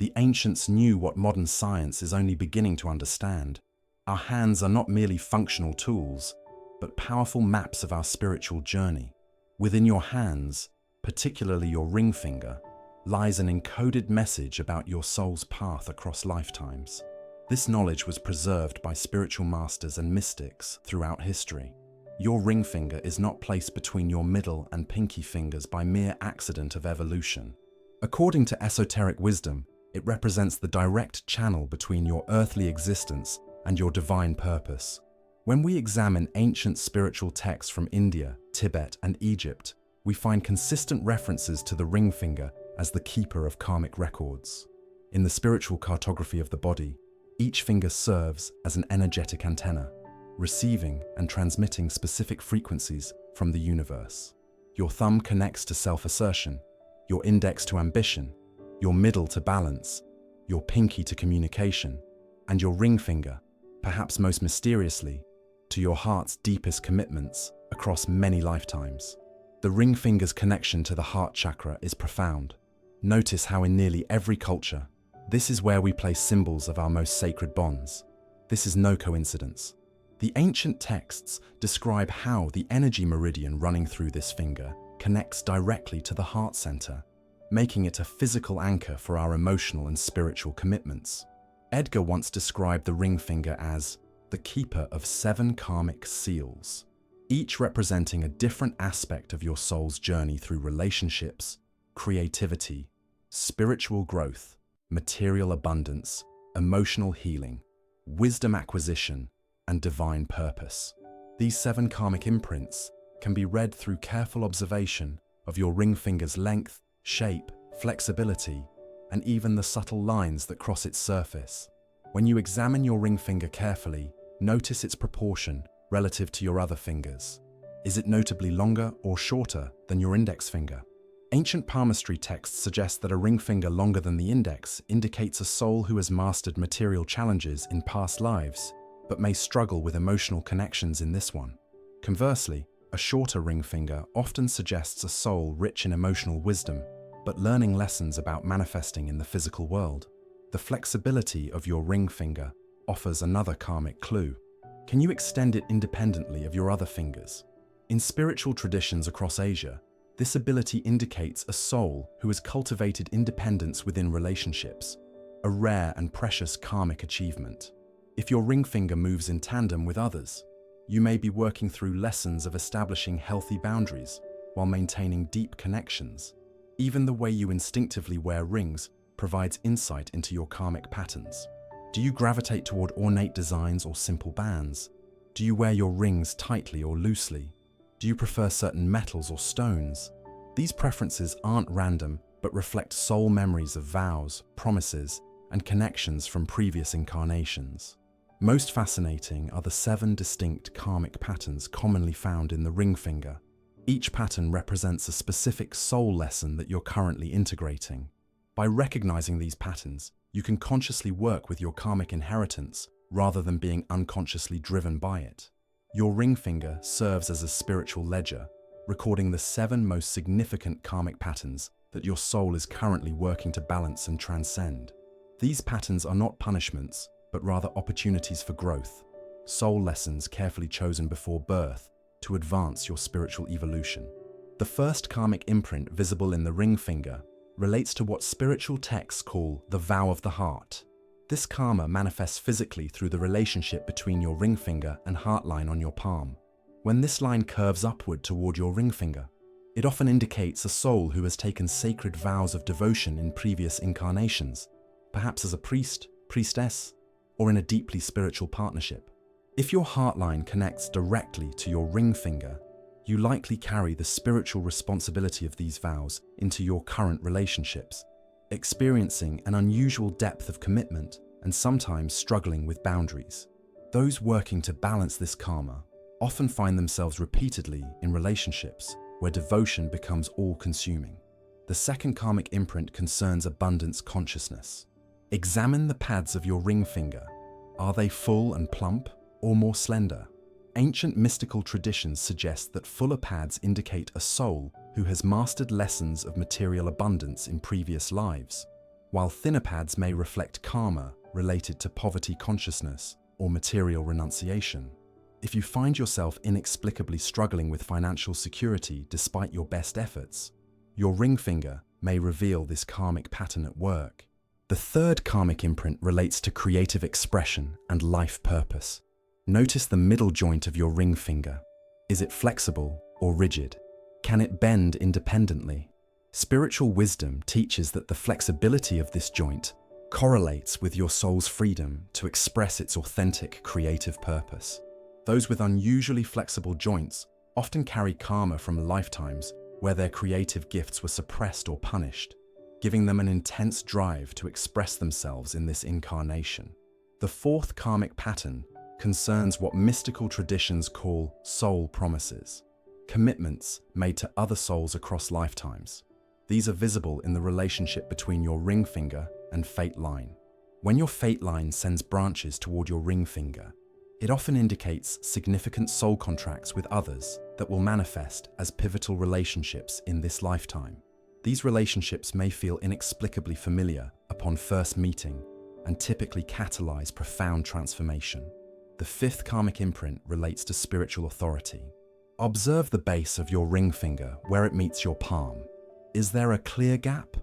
The ancients knew what modern science is only beginning to understand. Our hands are not merely functional tools, but powerful maps of our spiritual journey. Within your hands, particularly your ring finger, lies an encoded message about your soul's path across lifetimes. This knowledge was preserved by spiritual masters and mystics throughout history. Your ring finger is not placed between your middle and pinky fingers by mere accident of evolution. According to esoteric wisdom, it represents the direct channel between your earthly existence and your divine purpose. When we examine ancient spiritual texts from India, Tibet, and Egypt, we find consistent references to the ring finger as the keeper of karmic records. In the spiritual cartography of the body, each finger serves as an energetic antenna, receiving and transmitting specific frequencies from the universe. Your thumb connects to self-assertion, your index to ambition, your middle to balance, your pinky to communication, and your ring finger, perhaps most mysteriously, to your heart's deepest commitments across many lifetimes. The ring finger's connection to the heart chakra is profound. Notice how in nearly every culture, this is where we place symbols of our most sacred bonds. This is no coincidence. The ancient texts describe how the energy meridian running through this finger connects directly to the heart center, making it a physical anchor for our emotional and spiritual commitments. Edgar once described the ring finger as the keeper of 7 karmic seals, each representing a different aspect of your soul's journey through relationships, creativity, spiritual growth, material abundance, emotional healing, wisdom acquisition, and divine purpose. These 7 karmic imprints can be read through careful observation of your ring finger's length, shape, flexibility, and even the subtle lines that cross its surface. When you examine your ring finger carefully, notice its proportion relative to your other fingers. Is it notably longer or shorter than your index finger? Ancient palmistry texts suggest that a ring finger longer than the index indicates a soul who has mastered material challenges in past lives, but may struggle with emotional connections in this one. Conversely, a shorter ring finger often suggests a soul rich in emotional wisdom, but learning lessons about manifesting in the physical world. The flexibility of your ring finger offers another karmic clue. Can you extend it independently of your other fingers? In spiritual traditions across Asia, this ability indicates a soul who has cultivated independence within relationships, a rare and precious karmic achievement. If your ring finger moves in tandem with others, you may be working through lessons of establishing healthy boundaries while maintaining deep connections. Even the way you instinctively wear rings provides insight into your karmic patterns. Do you gravitate toward ornate designs or simple bands? Do you wear your rings tightly or loosely? Do you prefer certain metals or stones? These preferences aren't random, but reflect soul memories of vows, promises, and connections from previous incarnations. Most fascinating are the 7 distinct karmic patterns commonly found in the ring finger. Each pattern represents a specific soul lesson that you're currently integrating. By recognizing these patterns, you can consciously work with your karmic inheritance rather than being unconsciously driven by it. Your ring finger serves as a spiritual ledger, recording the 7 most significant karmic patterns that your soul is currently working to balance and transcend. These patterns are not punishments, but rather opportunities for growth, soul lessons carefully chosen before birth to advance your spiritual evolution. The first karmic imprint visible in the ring finger relates to what spiritual texts call the vow of the heart. This karma manifests physically through the relationship between your ring finger and heart line on your palm. When this line curves upward toward your ring finger, it often indicates a soul who has taken sacred vows of devotion in previous incarnations, perhaps as a priest, priestess, or in a deeply spiritual partnership. If your heart line connects directly to your ring finger, you likely carry the spiritual responsibility of these vows into your current relationships, experiencing an unusual depth of commitment and sometimes struggling with boundaries. Those working to balance this karma often find themselves repeatedly in relationships where devotion becomes all-consuming. The second karmic imprint concerns abundance consciousness. Examine the pads of your ring finger. Are they full and plump or more slender? Ancient mystical traditions suggest that fuller pads indicate a soul who has mastered lessons of material abundance in previous lives. while thinner pads may reflect karma related to poverty consciousness or material renunciation. If you find yourself inexplicably struggling with financial security despite your best efforts, your ring finger may reveal this karmic pattern at work. The third karmic imprint relates to creative expression and life purpose. Notice the middle joint of your ring finger. Is it flexible or rigid? Can it bend independently? Spiritual wisdom teaches that the flexibility of this joint correlates with your soul's freedom to express its authentic creative purpose. Those with unusually flexible joints often carry karma from lifetimes where their creative gifts were suppressed or punished, giving them an intense drive to express themselves in this incarnation. The fourth karmic pattern concerns what mystical traditions call soul promises, commitments made to other souls across lifetimes. These are visible in the relationship between your ring finger and fate line. When your fate line sends branches toward your ring finger, it often indicates significant soul contracts with others that will manifest as pivotal relationships in this lifetime. These relationships may feel inexplicably familiar upon first meeting and typically catalyze profound transformation. The fifth karmic imprint relates to spiritual authority. Observe the base of your ring finger where it meets your palm. Is there a clear gap,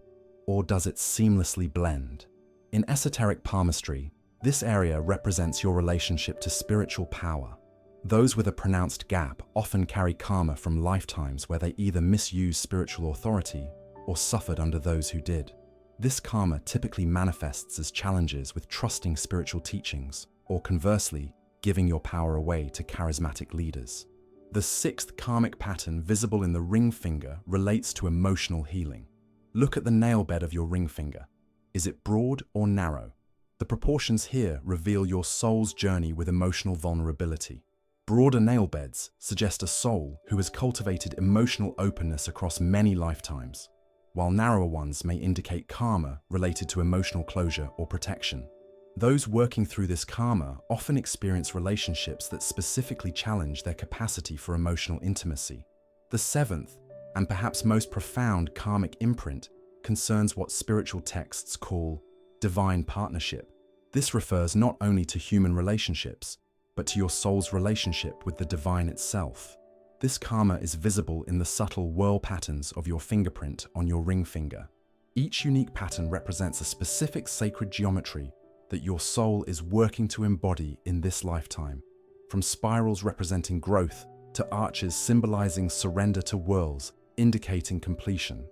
or does it seamlessly blend? In esoteric palmistry, this area represents your relationship to spiritual power. Those with a pronounced gap often carry karma from lifetimes where they either misused spiritual authority or suffered under those who did. This karma typically manifests as challenges with trusting spiritual teachings, or conversely, giving your power away to charismatic leaders. The sixth karmic pattern visible in the ring finger relates to emotional healing. Look at the nail bed of your ring finger. Is it broad or narrow? The proportions here reveal your soul's journey with emotional vulnerability. Broader nail beds suggest a soul who has cultivated emotional openness across many lifetimes, while narrower ones may indicate karma related to emotional closure or protection. Those working through this karma often experience relationships that specifically challenge their capacity for emotional intimacy. The seventh, and perhaps most profound karmic imprint, concerns what spiritual texts call divine partnership. This refers not only to human relationships, but to your soul's relationship with the divine itself. This karma is visible in the subtle whirl patterns of your fingerprint on your ring finger. Each unique pattern represents a specific sacred geometry that your soul is working to embody in this lifetime, from spirals representing growth to arches symbolizing surrender to whirls, indicating completion.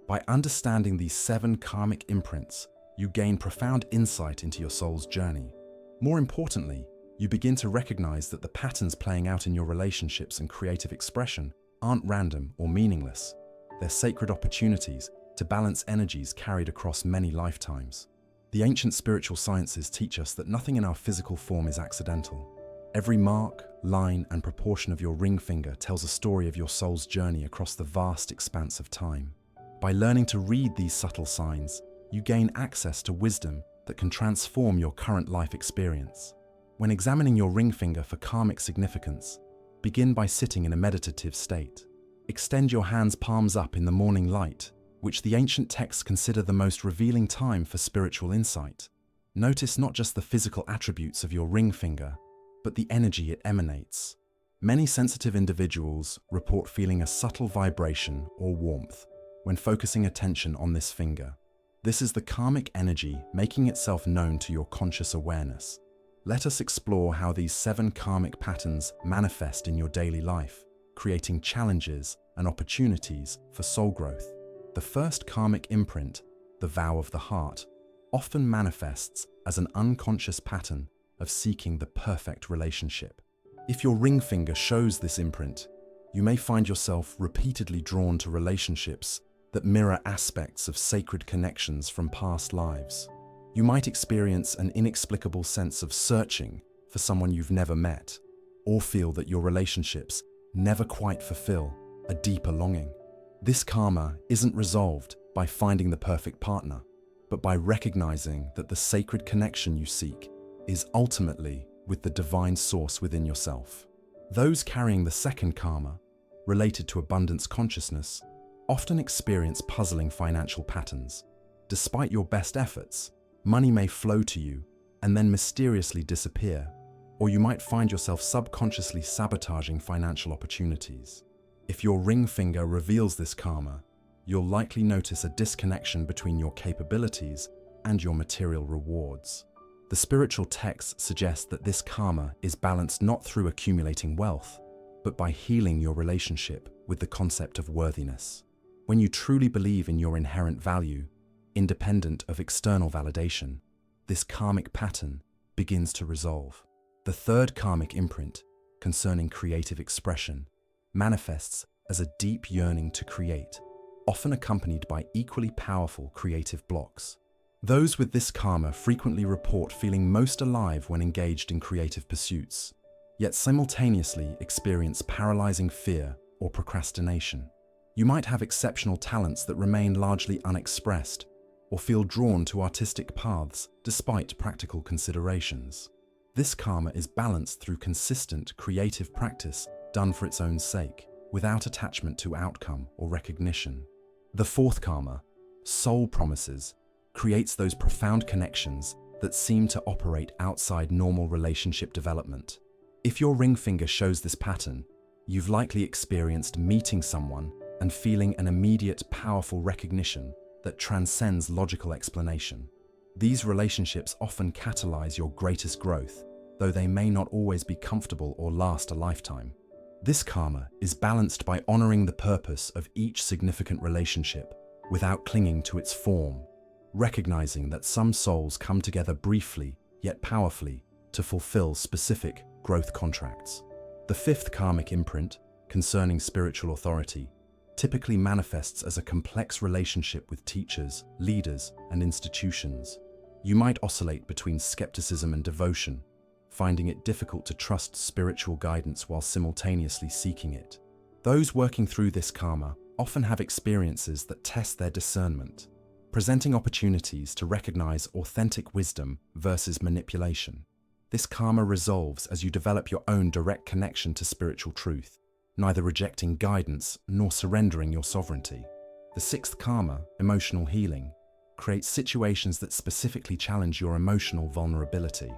By understanding these 7 karmic imprints, you gain profound insight into your soul's journey. More importantly, you begin to recognize that the patterns playing out in your relationships and creative expression aren't random or meaningless. They're sacred opportunities to balance energies carried across many lifetimes. The ancient spiritual sciences teach us that nothing in our physical form is accidental. Every mark, line, and proportion of your ring finger tells a story of your soul's journey across the vast expanse of time. By learning to read these subtle signs, you gain access to wisdom that can transform your current life experience. When examining your ring finger for karmic significance, begin by sitting in a meditative state. Extend your hands' palms up in the morning light, which the ancient texts consider the most revealing time for spiritual insight. Notice not just the physical attributes of your ring finger, but the energy it emanates. Many sensitive individuals report feeling a subtle vibration or warmth when focusing attention on this finger. This is the karmic energy making itself known to your conscious awareness. Let us explore how these 7 karmic patterns manifest in your daily life, creating challenges and opportunities for soul growth. The first karmic imprint, the vow of the heart, often manifests as an unconscious pattern of seeking the perfect relationship. If your ring finger shows this imprint, you may find yourself repeatedly drawn to relationships that mirror aspects of sacred connections from past lives. You might experience an inexplicable sense of searching for someone you've never met, or feel that your relationships never quite fulfill a deeper longing. This karma isn't resolved by finding the perfect partner, but by recognizing that the sacred connection you seek is ultimately with the divine source within yourself. Those carrying the second karma, related to abundance consciousness, often experience puzzling financial patterns. Despite your best efforts, money may flow to you and then mysteriously disappear, or you might find yourself subconsciously sabotaging financial opportunities. If your ring finger reveals this karma, you'll likely notice a disconnection between your capabilities and your material rewards. The spiritual texts suggest that this karma is balanced not through accumulating wealth, but by healing your relationship with the concept of worthiness. When you truly believe in your inherent value, independent of external validation, this karmic pattern begins to resolve. The third karmic imprint, concerning creative expression, manifests as a deep yearning to create, often accompanied by equally powerful creative blocks. Those with this karma frequently report feeling most alive when engaged in creative pursuits, yet simultaneously experience paralyzing fear or procrastination. You might have exceptional talents that remain largely unexpressed, or feel drawn to artistic paths despite practical considerations. This karma is balanced through consistent creative practice done for its own sake, without attachment to outcome or recognition. The fourth karma, soul promises, creates those profound connections that seem to operate outside normal relationship development. If your ring finger shows this pattern, you've likely experienced meeting someone and feeling an immediate, powerful recognition that transcends logical explanation. These relationships often catalyze your greatest growth, though they may not always be comfortable or last a lifetime. This karma is balanced by honoring the purpose of each significant relationship without clinging to its form, recognizing that some souls come together briefly yet powerfully to fulfill specific growth contracts. The fifth karmic imprint, concerning spiritual authority, typically manifests as a complex relationship with teachers, leaders, and institutions. You might oscillate between skepticism and devotion, finding it difficult to trust spiritual guidance while simultaneously seeking it. Those working through this karma often have experiences that test their discernment, presenting opportunities to recognize authentic wisdom versus manipulation. This karma resolves as you develop your own direct connection to spiritual truth, neither rejecting guidance nor surrendering your sovereignty. The sixth karma, emotional healing, creates situations that specifically challenge your emotional vulnerability.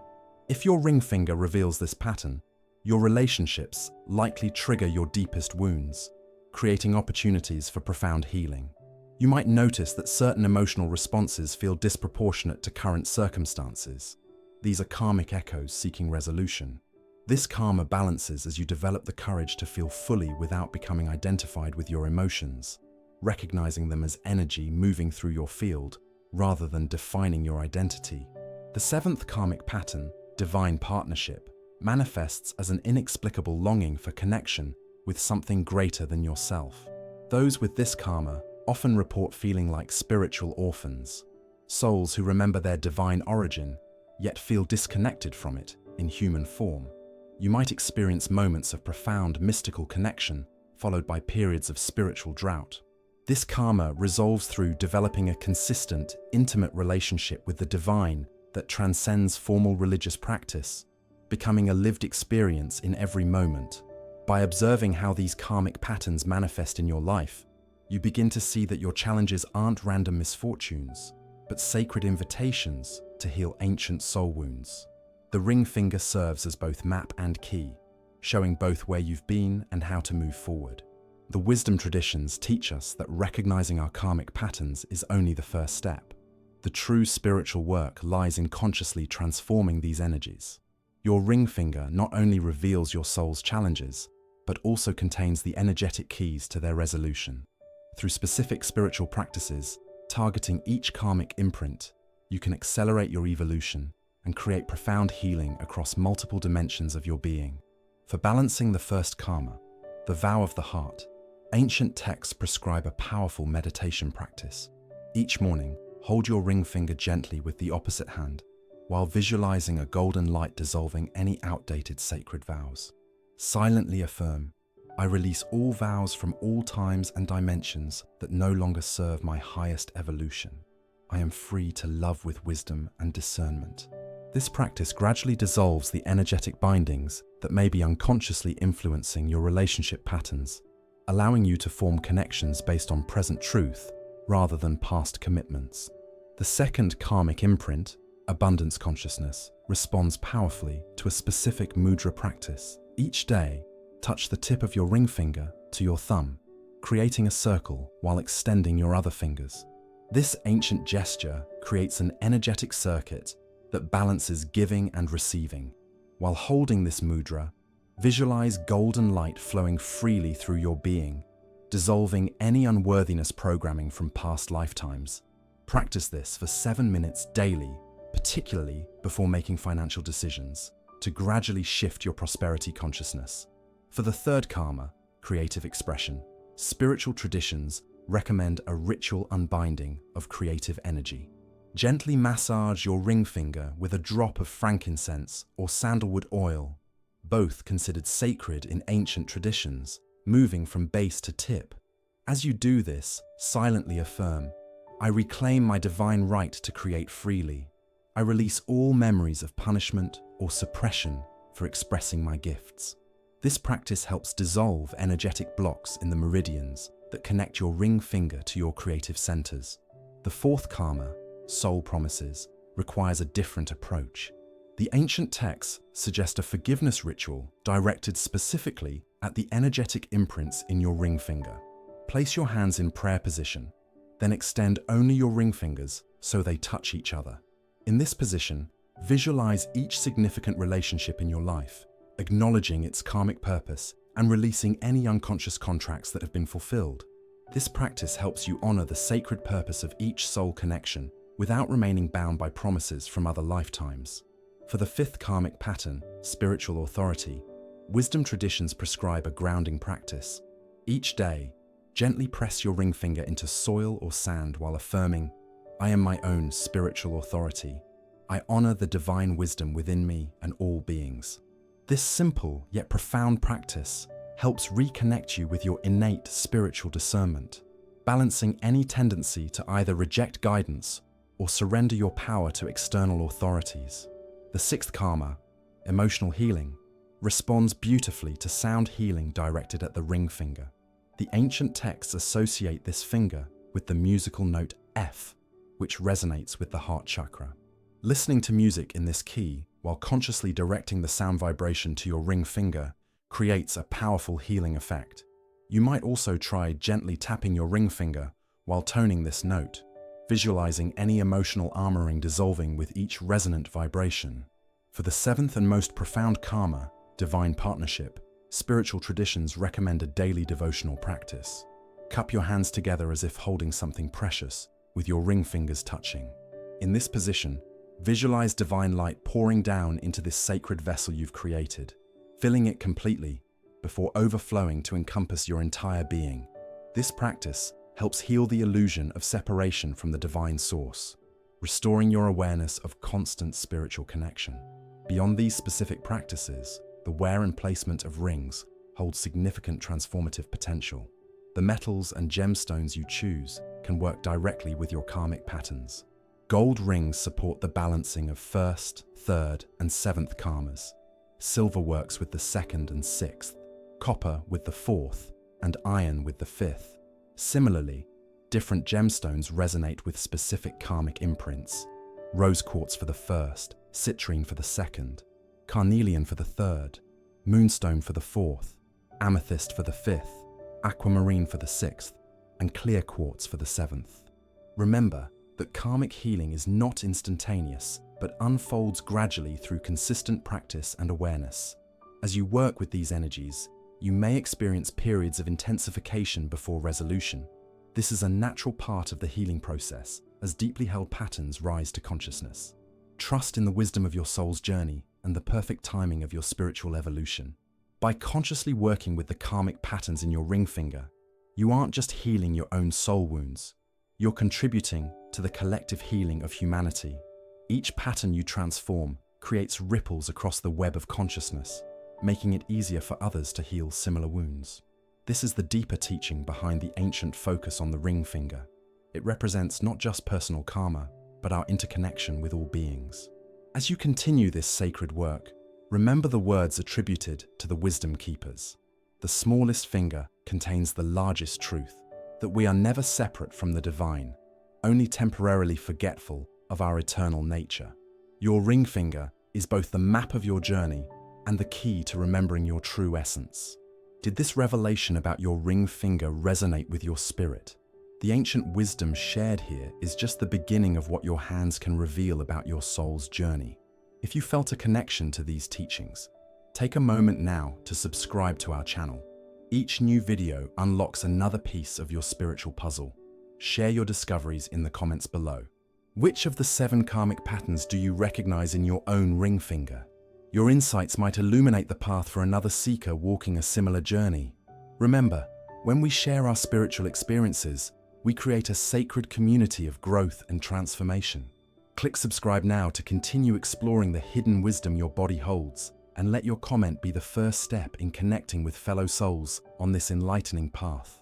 If your ring finger reveals this pattern, your relationships likely trigger your deepest wounds, creating opportunities for profound healing. You might notice that certain emotional responses feel disproportionate to current circumstances. These are karmic echoes seeking resolution. This karma balances as you develop the courage to feel fully without becoming identified with your emotions, recognizing them as energy moving through your field rather than defining your identity. The seventh karmic pattern, divine partnership, manifests as an inexplicable longing for connection with something greater than yourself. Those with this karma often report feeling like spiritual orphans, souls who remember their divine origin, yet feel disconnected from it in human form. You might experience moments of profound mystical connection, followed by periods of spiritual drought. This karma resolves through developing a consistent, intimate relationship with the divine that transcends formal religious practice, becoming a lived experience in every moment. By observing how these karmic patterns manifest in your life, you begin to see that your challenges aren't random misfortunes, but sacred invitations to heal ancient soul wounds. The ring finger serves as both map and key, showing both where you've been and how to move forward. The wisdom traditions teach us that recognizing our karmic patterns is only the first step. The true spiritual work lies in consciously transforming these energies. Your ring finger not only reveals your soul's challenges, but also contains the energetic keys to their resolution. Through specific spiritual practices, targeting each karmic imprint, you can accelerate your evolution and create profound healing across multiple dimensions of your being. For balancing the first karma, the vow of the heart, ancient texts prescribe a powerful meditation practice. Each morning, hold your ring finger gently with the opposite hand, while visualizing a golden light dissolving any outdated sacred vows. Silently affirm, "I release all vows from all times and dimensions that no longer serve my highest evolution. I am free to love with wisdom and discernment." This practice gradually dissolves the energetic bindings that may be unconsciously influencing your relationship patterns, allowing you to form connections based on present truth rather than past commitments. The second karmic imprint, abundance consciousness, responds powerfully to a specific mudra practice. Each day, touch the tip of your ring finger to your thumb, creating a circle while extending your other fingers. This ancient gesture creates an energetic circuit that balances giving and receiving. While holding this mudra, visualize golden light flowing freely through your being, dissolving any unworthiness programming from past lifetimes. Practice this for 7 minutes daily, particularly before making financial decisions, to gradually shift your prosperity consciousness. For the third karma, creative expression, spiritual traditions recommend a ritual unbinding of creative energy. Gently massage your ring finger with a drop of frankincense or sandalwood oil, both considered sacred in ancient traditions, moving from base to tip. As you do this, silently affirm, "I reclaim my divine right to create freely. I release all memories of punishment or suppression for expressing my gifts." This practice helps dissolve energetic blocks in the meridians that connect your ring finger to your creative centers. The fourth karma, soul promises, requires a different approach. The ancient texts suggest a forgiveness ritual directed specifically at the energetic imprints in your ring finger. Place your hands in prayer position, then extend only your ring fingers so they touch each other. In this position, visualize each significant relationship in your life, acknowledging its karmic purpose and releasing any unconscious contracts that have been fulfilled. This practice helps you honor the sacred purpose of each soul connection without remaining bound by promises from other lifetimes. For the fifth karmic pattern, spiritual authority, wisdom traditions prescribe a grounding practice. Each day, gently press your ring finger into soil or sand while affirming, "I am my own spiritual authority. I honor the divine wisdom within me and all beings." This simple yet profound practice helps reconnect you with your innate spiritual discernment, balancing any tendency to either reject guidance or surrender your power to external authorities. The sixth karma, emotional healing, responds beautifully to sound healing directed at the ring finger. The ancient texts associate this finger with the musical note F, which resonates with the heart chakra. Listening to music in this key while consciously directing the sound vibration to your ring finger creates a powerful healing effect. You might also try gently tapping your ring finger while toning this note, visualizing any emotional armoring dissolving with each resonant vibration. For the seventh and most profound karma, divine partnership, spiritual traditions recommend a daily devotional practice. Cup your hands together as if holding something precious, with your ring fingers touching. In this position, visualize divine light pouring down into this sacred vessel you've created, filling it completely before overflowing to encompass your entire being. This practice helps heal the illusion of separation from the divine source, restoring your awareness of constant spiritual connection. Beyond these specific practices, the wear and placement of rings holds significant transformative potential. The metals and gemstones you choose can work directly with your karmic patterns. Gold rings support the balancing of first, third, and seventh karmas. Silver works with the second and sixth, copper with the fourth, and iron with the fifth. Similarly, different gemstones resonate with specific karmic imprints. Rose quartz for the first, citrine for the second, carnelian for the third, moonstone for the fourth, amethyst for the fifth, aquamarine for the sixth, and clear quartz for the seventh. Remember that karmic healing is not instantaneous, but unfolds gradually through consistent practice and awareness. As you work with these energies, you may experience periods of intensification before resolution. This is a natural part of the healing process, as deeply held patterns rise to consciousness. Trust in the wisdom of your soul's journey and the perfect timing of your spiritual evolution. By consciously working with the karmic patterns in your ring finger, you aren't just healing your own soul wounds, you're contributing to the collective healing of humanity. Each pattern you transform creates ripples across the web of consciousness, making it easier for others to heal similar wounds. This is the deeper teaching behind the ancient focus on the ring finger. It represents not just personal karma, but our interconnection with all beings. As you continue this sacred work, remember the words attributed to the wisdom keepers. The smallest finger contains the largest truth, that we are never separate from the divine. only temporarily forgetful of our eternal nature. Your ring finger is both the map of your journey and the key to remembering your true essence. Did this revelation about your ring finger resonate with your spirit? The ancient wisdom shared here is just the beginning of what your hands can reveal about your soul's journey. If you felt a connection to these teachings, take a moment now to subscribe to our channel. Each new video unlocks another piece of your spiritual puzzle. Share your discoveries in the comments below. Which of the 7 karmic patterns do you recognize in your own ring finger? Your insights might illuminate the path for another seeker walking a similar journey. Remember, when we share our spiritual experiences, we create a sacred community of growth and transformation. Click subscribe now to continue exploring the hidden wisdom your body holds, and let your comment be the first step in connecting with fellow souls on this enlightening path.